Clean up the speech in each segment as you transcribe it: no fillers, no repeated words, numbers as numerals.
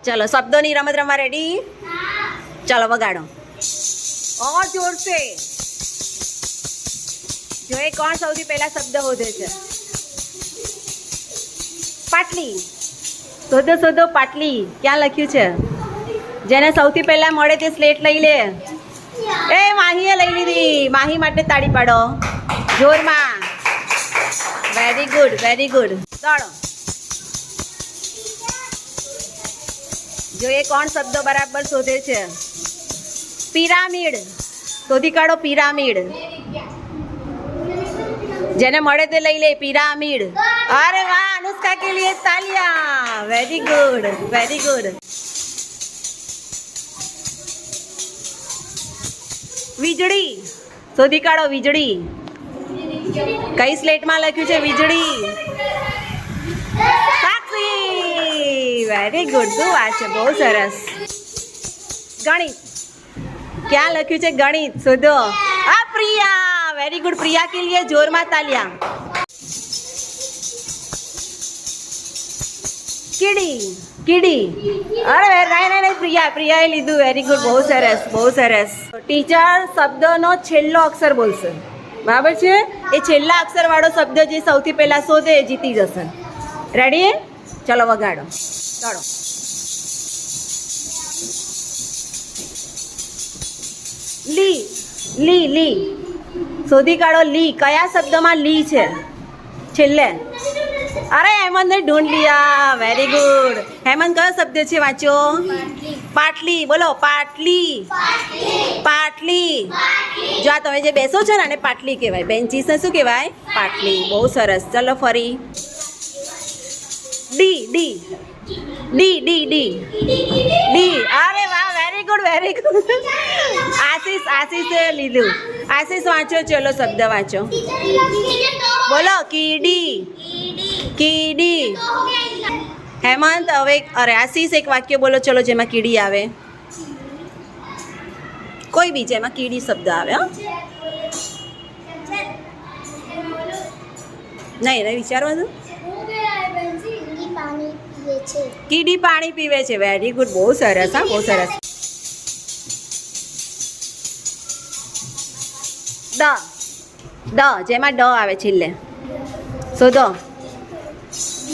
चलो शब्दों रमत रमवा रेडी। चलो वगाड़ो और जोर से। जो ये कौन सौથી पहला शब्द होदे छे? पाटली। शोधो शोधो पाटली क्या लख्यु छे? जेने सौથી पहला मळे ते स्लेट लई ले। ए माहीए लई लीधी। माही माटे ताड़ी पाडो जोर में। Very good very good. चलो जो ये कौन शब्द बराबर शोधे छे? पिरामिड। शोधी काढो पिरामिड। जेने मळे ते लई ले पिरामिड। अरे वाह अनुष्का के लिए तालियां। Very good very good. વીજળી શોધી કાઢો વીજળી। કઈ સ્લેટમાં લખ્યું છે વીજળી? સાક્ષી। વેરી ગુડ શું વાત છે બહુ સરસ। ગણિત क्या લખ્યું છે ગણિત શોધો। આ પ્રિયા વેરી ગુડ। પ્રિયા के लिए जोर में तालियां। कीड़ी कीड़ी। अरे नहीं नहीं नहीं प्रिया प्रियाए लीधु। वेरी गुड बहुत सरस बहुत सरस। टीचर शब्दनो छेल्लो अक्षर बोलशे बराबर छे। ए छेल्ला अक्षर वाळो शब्द जे सौथी पहेला शोधे ए जीती जशे। रेडी? चलो वगाड़ो। चलो ली ली ली शोधी काढो ली। कया शब्द में ली छे छेल्ले? अरे हेमंत ने ढूंढ लिया। Very good. हेमंत कयो शब्द छे वांचो? पाटली। बोलो पाटली पाटली। जो आ तमे जे बेसो छो ने पाटली कहेवाय। बेंचीस ने शुं कहेवाय? पाटली। बहुत सरस। चलो फरी D D D D D D. अरे वाह वेरी गुड वेरी गुड। आशीष आशीषे लीधु। आशीष वांचो। चलो शब्द वांचो। बोलो कीडी कीडी। हेमंत हवे अरे आशीष एक वाक्य बोलो चलो जेमा कीड़ी आवे। कोई भी जेमा कीड़ी शब्द आवे। नहीं नहीं विचारवा दो। कीड़ी पानी पीवे छे। वेरी गुड बहुत सरस। हाँ बहुत सरस। ड ड जेमा ड आवे छेल्ले शोधो।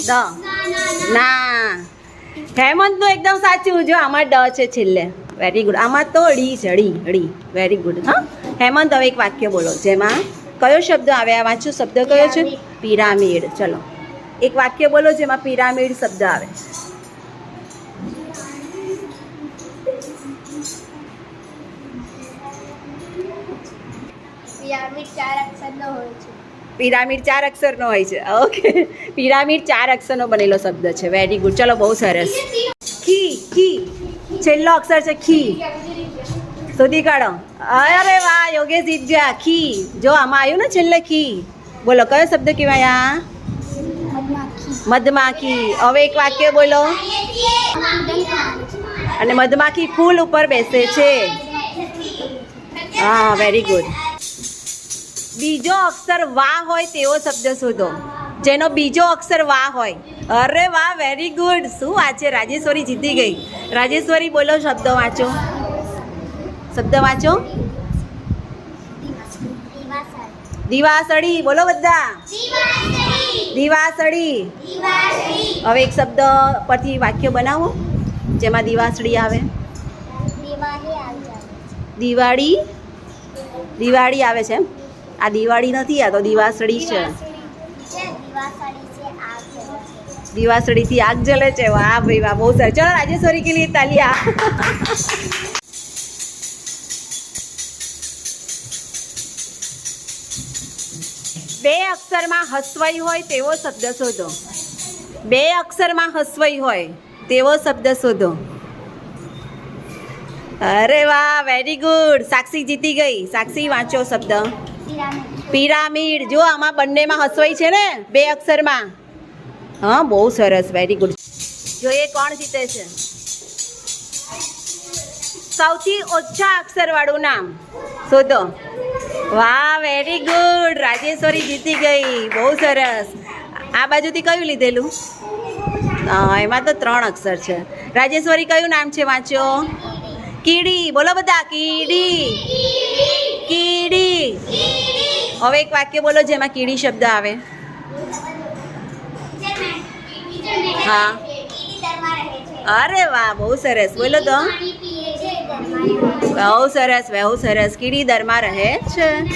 ड ना हेमंत नु एकदम साचुं। जो आमा ड छे छेल्ले। Very good. आमा तो डी छे डी डी। Very good. हाँ हेमंत हवे एक वाक्य बोलो जेमा कयो शब्द आवे? आ वांचो शब्द कयो छे? पिरामिड। चलो एक वाक्य बोलो जेमा पिरामिड शब्द आवे। पिरामिड 4 अक्षरનો હોય છે। पिरामिड 4 अक्षरનો હોય છે। ओके पिरामिड 4 अक्षरનો बनेलो शब्द છે। Very good. चलो बहुत सरस। खी खी छेल्लो अक्षर છે खी। शोधी काढो। अरे वाह योगेश जीत गया। खी जो आमा आव्યું ને છેલ્લે खी। बोलो कयो शब्द कहेवाय? आ मधमाखी। હવે એક વાક્ય બોલો। અને મધમાખી ફૂલ ઉપર બેસે છે। હા વેરી ગુડ। બીજો અક્ષર વા હોય તેવો શબ્દ શોધો જેનો બીજો અક્ષર વા હોય। અરે વાહ વેરી ગુડ શું વાત છે। રાજેશ્વરી જીતી ગઈ। રાજેશ્વરી બોલો શબ્દ વાંચો। શબ્દ વાંચો। દિવાસળી બોલો બધા। દિવાસળી। હવે એક શબ્દ પરથી વાક્ય બનાવો જેમાં દિવાસળી આવે। દિવાળી દિવાળી આવે છે। આ દિવાળી નથી આ તો દિવાસળી છે। દિવાસળીથી આગ જલે છે। વાહ ભાઈ વાહ બહુ સરસ। ચલો રાજેશ્વરી કે लिए तालियां। બે અક્ષરમાં હસવાઈ હોય તેવો શબ્દ શોધો। બે અક્ષરમાં હસવાઈ હોય તેવો શબ્દ શોધો। અરે વાહ વેરી ગુડ। સાક્ષી જીતી ગઈ। સાક્ષી વાંચો શબ્દ। पिरामिड। जो आमा बन्ने में हसवाई छे ने बे अक्षर में। हाँ बहुत सरस वेरी गुड। जो ये कौन जीते छे? सौथी ओछा अक्षर वाळुं नाम शोधो। वाह वेरी गुड। राजेश्वरी जीती गई बहुत सरस। आ बाजुथी कयुं लीधेलुं? एमां तो 3 अक्षर छे રાજેશ્વરી કયું નામ છે વાંચો? કીડી. બોલો બધા, કીડી. કીડી. હવે એક વાક્ય બોલો જેમાં કીડી શબ્દ આવે. હા. અરે વાહ, બહુ સરસ. બોલો તો. બહુ સરસ, બહુ સરસ. કીડી દરમાં રહે છે.